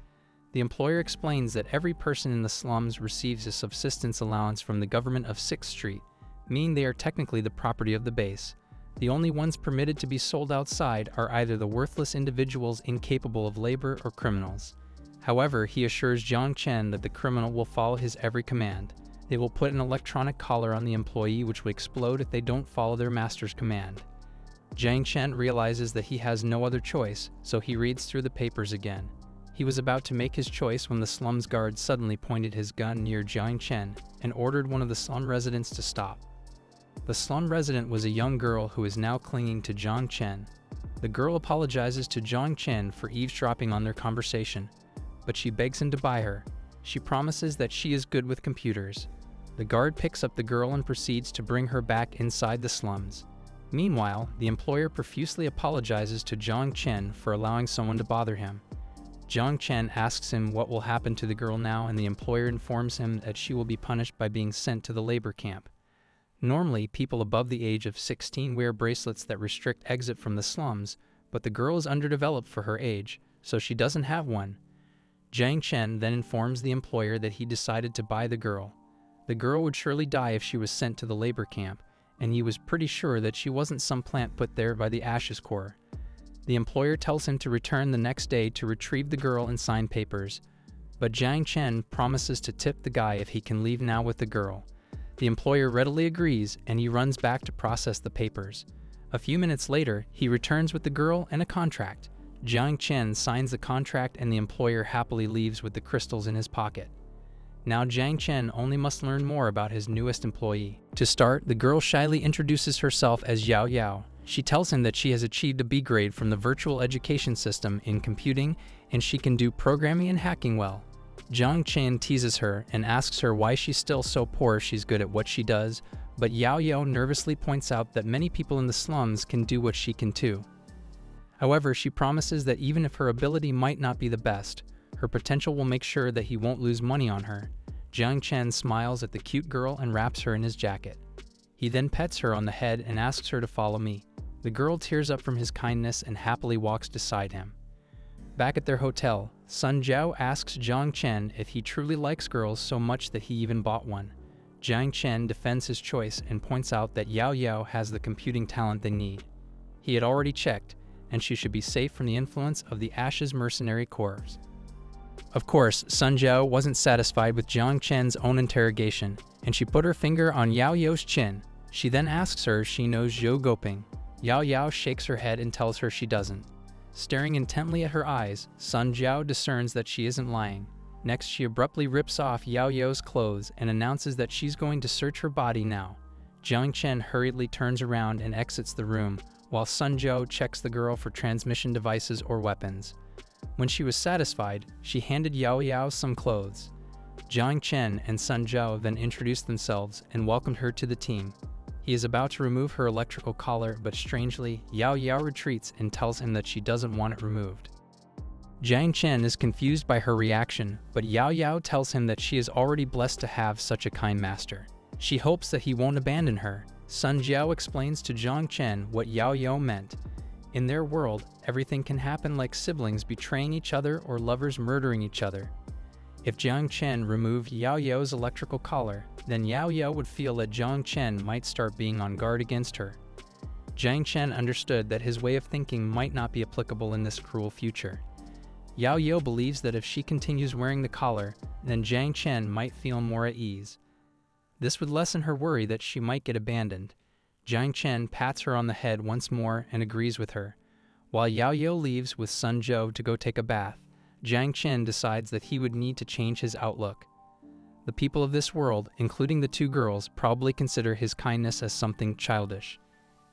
The employer explains that every person in the slums receives a subsistence allowance from the government of 6th Street, meaning they are technically the property of the base. The only ones permitted to be sold outside are either the worthless individuals incapable of labor or criminals. However, he assures Jiang Chen that the criminal will follow his every command. They will put an electronic collar on the employee which will explode if they don't follow their master's command. Jiang Chen realizes that he has no other choice, so he reads through the papers again. He was about to make his choice when the slums guard suddenly pointed his gun near Jiang Chen and ordered one of the slum residents to stop. The slum resident was a young girl who is now clinging to Jiang Chen. The girl apologizes to Jiang Chen for eavesdropping on their conversation, but she begs him to buy her. She promises that she is good with computers. The guard picks up the girl and proceeds to bring her back inside the slums. Meanwhile, the employer profusely apologizes to Jiang Chen for allowing someone to bother him. Jiang Chen asks him what will happen to the girl now, and the employer informs him that she will be punished by being sent to the labor camp. Normally, people above the age of 16 wear bracelets that restrict exit from the slums, but the girl is underdeveloped for her age, so she doesn't have one. Jiang Chen then informs the employer that he decided to buy the girl. The girl would surely die if she was sent to the labor camp, and he was pretty sure that she wasn't some plant put there by the Ashes Corps. The employer tells him to return the next day to retrieve the girl and sign papers, but Jiang Chen promises to tip the guy if he can leave now with the girl. The employer readily agrees, and he runs back to process the papers. A few minutes later, he returns with the girl and a contract. Jiang Chen signs the contract and the employer happily leaves with the crystals in his pocket. Now Jiang Chen only must learn more about his newest employee. To start, the girl shyly introduces herself as Yao Yao. She tells him that she has achieved a B grade from the virtual education system in computing and she can do programming and hacking well. Jiang Chen teases her and asks her why she's still so poor she's good at what she does, but Yao Yao nervously points out that many people in the slums can do what she can too. However, she promises that even if her ability might not be the best, her potential will make sure that he won't lose money on her. Jiang Chen smiles at the cute girl and wraps her in his jacket. He then pets her on the head and asks her to follow me. The girl tears up from his kindness and happily walks beside him. Back at their hotel, Sun Jiao asks Jiang Chen if he truly likes girls so much that he even bought one. Jiang Chen defends his choice and points out that Yao Yao has the computing talent they need. He had already checked, and she should be safe from the influence of the Ashes mercenary corps. Of course, Sun Jiao wasn't satisfied with Jiang Chen's own interrogation, and she put her finger on Yao Yao's chin. She then asks her if she knows Zhou Goping. Yao Yao shakes her head and tells her she doesn't. Staring intently at her eyes, Sun Jiao discerns that she isn't lying. Next, she abruptly rips off Yao Yao's clothes and announces that she's going to search her body now. Jiang Chen hurriedly turns around and exits the room, while Sun Jiao checks the girl for transmission devices or weapons. When she was satisfied, she handed Yao Yao some clothes. Jiang Chen and Sun Jiao then introduced themselves and welcomed her to the team. He is about to remove her electrical collar, but strangely, Yao Yao retreats and tells him that she doesn't want it removed. Jiang Chen is confused by her reaction, but Yao Yao tells him that she is already blessed to have such a kind master. She hopes that he won't abandon her. Sun Jiao explains to Jiang Chen what Yao Yao meant. In their world, everything can happen, like siblings betraying each other or lovers murdering each other. If Jiang Chen removed Yao Yao's electrical collar, then Yao Yao would feel that Jiang Chen might start being on guard against her. Jiang Chen understood that his way of thinking might not be applicable in this cruel future. Yao Yao believes that if she continues wearing the collar, then Jiang Chen might feel more at ease. This would lessen her worry that she might get abandoned. Jiang Chen pats her on the head once more and agrees with her. While Yao Yao leaves with Sun Jiao to go take a bath, Jiang Chen decides that he would need to change his outlook. The people of this world, including the two girls, probably consider his kindness as something childish.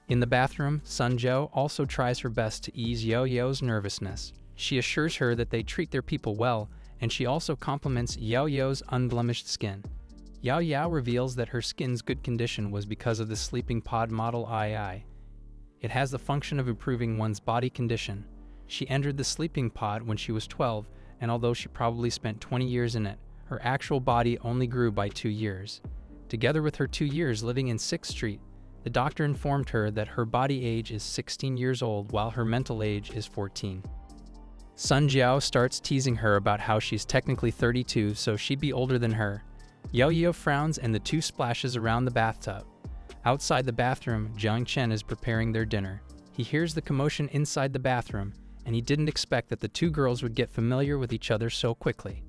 In the bathroom, Sun Jiao also tries her best to ease Yao Yao's nervousness. She assures her that they treat their people well, and she also compliments Yao Yao's unblemished skin. Yao Yao reveals that her skin's good condition was because of the sleeping pod model II. It has the function of improving one's body condition. She entered the sleeping pod when she was 12, and although she probably spent 20 years in it, her actual body only grew by 2 years. Together with her 2 years living in 6th Street, the doctor informed her that her body age is 16 years old while her mental age is 14. Sun Jiao starts teasing her about how she's technically 32, so she'd be older than her. Yao Yao frowns and the two splashes around the bathtub. Outside the bathroom, Jiang Chen is preparing their dinner. He hears the commotion inside the bathroom, and he didn't expect that the two girls would get familiar with each other so quickly.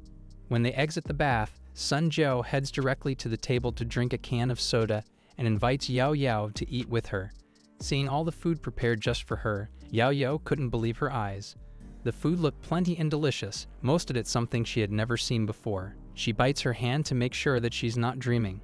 When they exit the bath, Sun Jiao heads directly to the table to drink a can of soda and invites Yao Yao to eat with her. Seeing all the food prepared just for her, Yao Yao couldn't believe her eyes. The food looked plenty and delicious, most of it something she had never seen before. She bites her hand to make sure that she's not dreaming.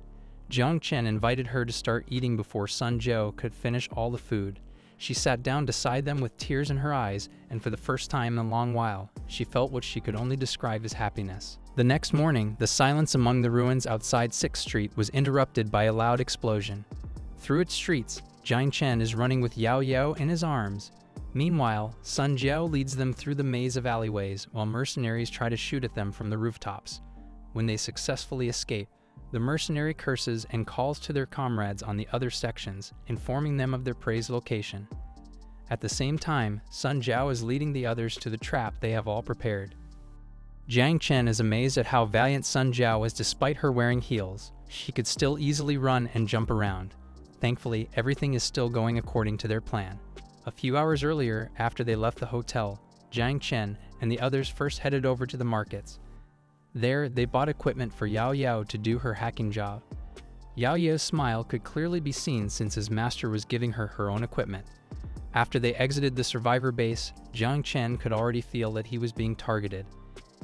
Jiang Chen invited her to start eating before Sun Jiao could finish all the food. She sat down beside them with tears in her eyes, and for the first time in a long while, she felt what she could only describe as happiness. The next morning, the silence among the ruins outside 6th Street was interrupted by a loud explosion. Through its streets, Jiang Chen is running with Yao Yao in his arms. Meanwhile, Sun Jiao leads them through the maze of alleyways while mercenaries try to shoot at them from the rooftops. When they successfully escape, the mercenary curses and calls to their comrades on the other sections, informing them of their prey's location. At the same time, Sun Jiao is leading the others to the trap they have all prepared. Jiang Chen is amazed at how valiant Sun Jiao is despite her wearing heels. She could still easily run and jump around. Thankfully, everything is still going according to their plan. A few hours earlier, after they left the hotel, Jiang Chen and the others first headed over to the markets. There, they bought equipment for Yao Yao to do her hacking job. Yao Yao's smile could clearly be seen since his master was giving her her own equipment. After they exited the survivor base, Jiang Chen could already feel that he was being targeted.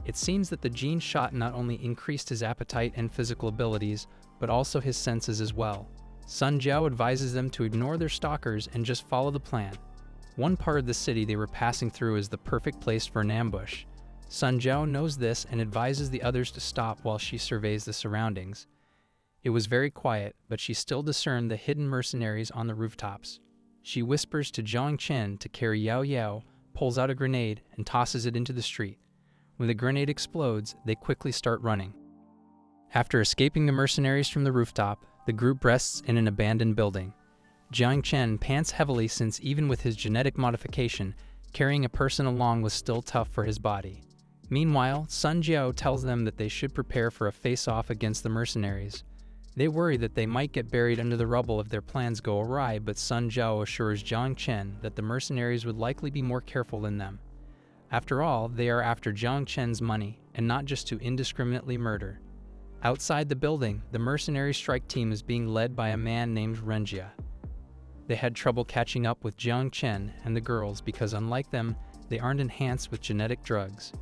It seems that the gene shot not only increased his appetite and physical abilities, but also his senses as well. Sun Jiao advises them to ignore their stalkers and just follow the plan. One part of the city they were passing through is the perfect place for an ambush. Sun Jiao knows this and advises the others to stop while she surveys the surroundings. It was very quiet, but she still discerned the hidden mercenaries on the rooftops. She whispers to Jiang Chen to carry Yao Yao, pulls out a grenade, and tosses it into the street. When the grenade explodes, they quickly start running. After escaping the mercenaries from the rooftop, the group rests in an abandoned building. Jiang Chen pants heavily since even with his genetic modification, carrying a person along was still tough for his body. Meanwhile, Sun Jiao tells them that they should prepare for a face-off against the mercenaries. They worry that they might get buried under the rubble if their plans go awry, but Sun Jiao assures Jiang Chen that the mercenaries would likely be more careful than them. After all, they are after Jiang Chen's money, and not just to indiscriminately murder. Outside the building, the mercenary strike team is being led by a man named Renjia. They had trouble catching up with Jiang Chen and the girls because unlike them, they aren't enhanced with genetic drugs.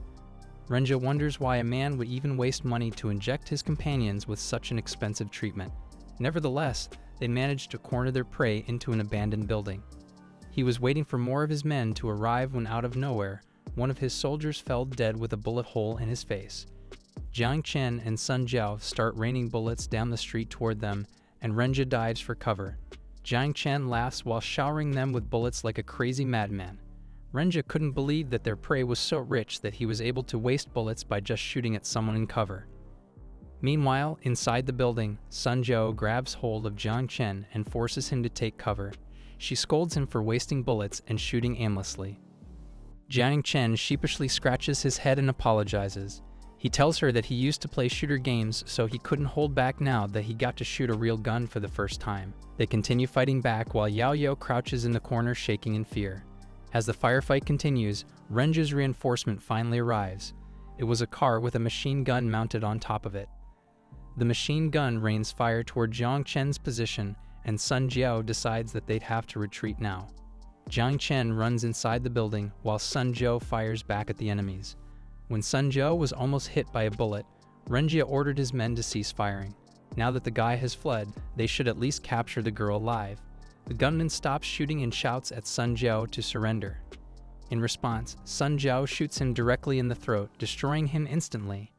Renjia wonders why a man would even waste money to inject his companions with such an expensive treatment. Nevertheless, they managed to corner their prey into an abandoned building. He was waiting for more of his men to arrive when out of nowhere, one of his soldiers fell dead with a bullet hole in his face. Jiang Chen and Sun Jiao start raining bullets down the street toward them, and Renjia dives for cover. Jiang Chen laughs while showering them with bullets like a crazy madman. Renjia couldn't believe that their prey was so rich that he was able to waste bullets by just shooting at someone in cover. Meanwhile, inside the building, Sun Jiao grabs hold of Jiang Chen and forces him to take cover. She scolds him for wasting bullets and shooting aimlessly. Jiang Chen sheepishly scratches his head and apologizes. He tells her that he used to play shooter games, so he couldn't hold back now that he got to shoot a real gun for the first time. They continue fighting back while Yao Yao crouches in the corner shaking in fear. As the firefight continues, Renjia's reinforcement finally arrives. It was a car with a machine gun mounted on top of it. The machine gun rains fire toward Jiang Chen's position, and Sun Jiao decides that they'd have to retreat now. Jiang Chen runs inside the building while Sun Jiao fires back at the enemies. When Sun Jiao was almost hit by a bullet, Renjia ordered his men to cease firing. Now that the guy has fled, they should at least capture the girl alive. The gunman stops shooting and shouts at Sun Jiao to surrender. In response, Sun Jiao shoots him directly in the throat, destroying him instantly.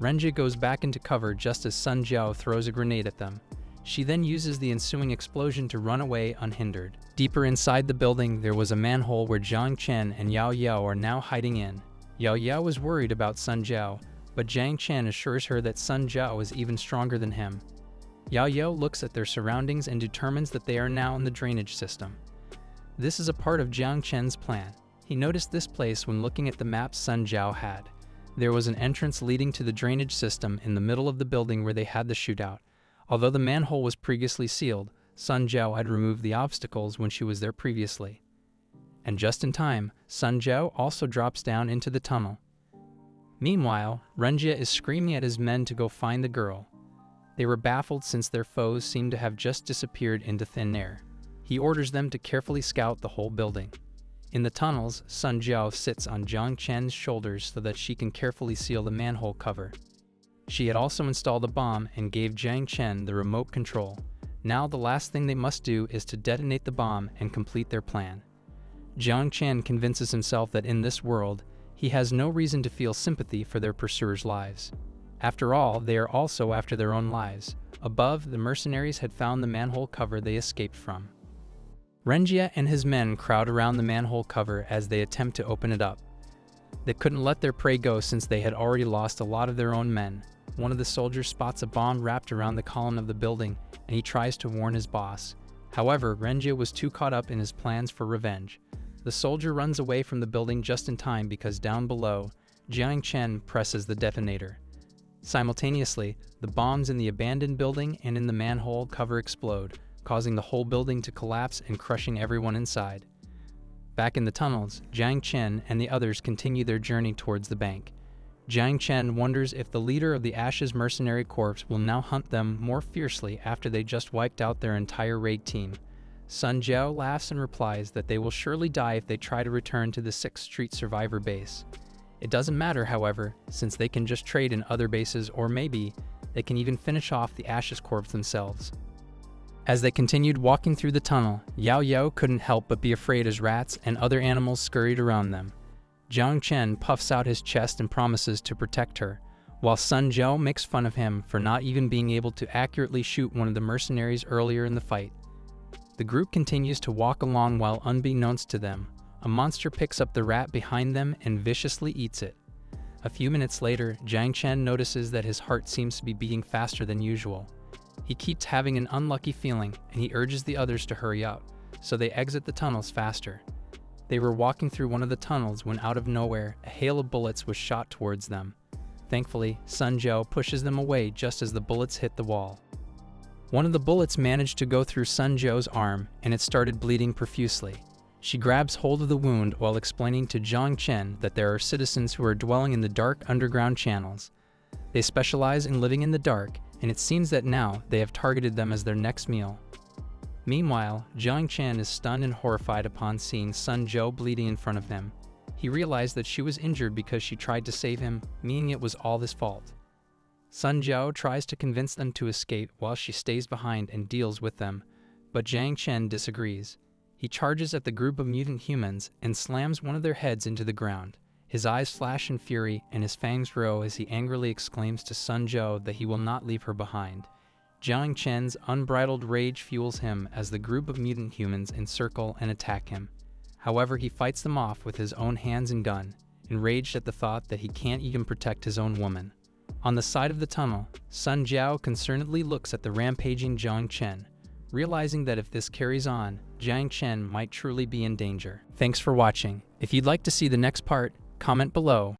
Renjia goes back into cover just as Sun Jiao throws a grenade at them. She then uses the ensuing explosion to run away unhindered. Deeper inside the building, there was a manhole where Jiang Chen and Yao Yao are now hiding in. Yao Yao was worried about Sun Jiao, but Jiang Chen assures her that Sun Jiao is even stronger than him. Yao Yao looks at their surroundings and determines that they are now in the drainage system. This is a part of Jiang Chen's plan. He noticed this place when looking at the map Sun Jiao had. There was an entrance leading to the drainage system in the middle of the building where they had the shootout. Although the manhole was previously sealed, Sun Jiao had removed the obstacles when she was there previously. And just in time, Sun Jiao also drops down into the tunnel. Meanwhile, Renjia is screaming at his men to go find the girl. They were baffled since their foes seemed to have just disappeared into thin air. He orders them to carefully scout the whole building. In the tunnels, Sun Jiao sits on Jiang Chen's shoulders so that she can carefully seal the manhole cover. She had also installed a bomb and gave Jiang Chen the remote control. Now the last thing they must do is to detonate the bomb and complete their plan. Jiang Chen convinces himself that in this world, he has no reason to feel sympathy for their pursuers' lives. After all, they are also after their own lives. Above, the mercenaries had found the manhole cover they escaped from. Renjia and his men crowd around the manhole cover as they attempt to open it up. They couldn't let their prey go since they had already lost a lot of their own men. One of the soldiers spots a bomb wrapped around the column of the building, and he tries to warn his boss. However, Renjia was too caught up in his plans for revenge. The soldier runs away from the building just in time because down below, Jiang Chen presses the detonator. Simultaneously, the bombs in the abandoned building and in the manhole cover explode, causing the whole building to collapse and crushing everyone inside. Back in the tunnels, Jiang Chen and the others continue their journey towards the bank. Jiang Chen wonders if the leader of the Ashes mercenary corps will now hunt them more fiercely after they just wiped out their entire raid team. Sun Jiao laughs and replies that they will surely die if they try to return to the 6th Street survivor base. It doesn't matter, however, since they can just trade in other bases, or maybe they can even finish off the Ashes Corps themselves. As they continued walking through the tunnel, Yao Yao couldn't help but be afraid as rats and other animals scurried around them. Jiang Chen puffs out his chest and promises to protect her, while Sun Zhou makes fun of him for not even being able to accurately shoot one of the mercenaries earlier in the fight. The group continues to walk along while, unbeknownst to them, a monster picks up the rat behind them and viciously eats it. A few minutes later, Jiang Chen notices that his heart seems to be beating faster than usual. He keeps having an unlucky feeling, and he urges the others to hurry up, so they exit the tunnels faster. They were walking through one of the tunnels when, out of nowhere, a hail of bullets was shot towards them. Thankfully, Sun Zhou pushes them away just as the bullets hit the wall. One of the bullets managed to go through Sun Zhou's arm, and it started bleeding profusely. She grabs hold of the wound while explaining to Jiang Chen that there are citizens who are dwelling in the dark underground channels. They specialize in living in the dark, and it seems that now they have targeted them as their next meal. Meanwhile, Jiang Chen is stunned and horrified upon seeing Sun Zhou bleeding in front of him. He realized that she was injured because she tried to save him, meaning it was all his fault. Sun Zhou tries to convince them to escape while she stays behind and deals with them, but Jiang Chen disagrees. He charges at the group of mutant humans and slams one of their heads into the ground. His eyes flash in fury and his fangs grow as he angrily exclaims to Sun Zhou that he will not leave her behind. Jiang Chen's unbridled rage fuels him as the group of mutant humans encircle and attack him. However, he fights them off with his own hands and gun, enraged at the thought that he can't even protect his own woman. On the side of the tunnel, Sun Zhou concernedly looks at the rampaging Jiang Chen, realizing that if this carries on, Jiang Chen might truly be in danger. Thanks for watching. If you'd like to see the next part, comment below.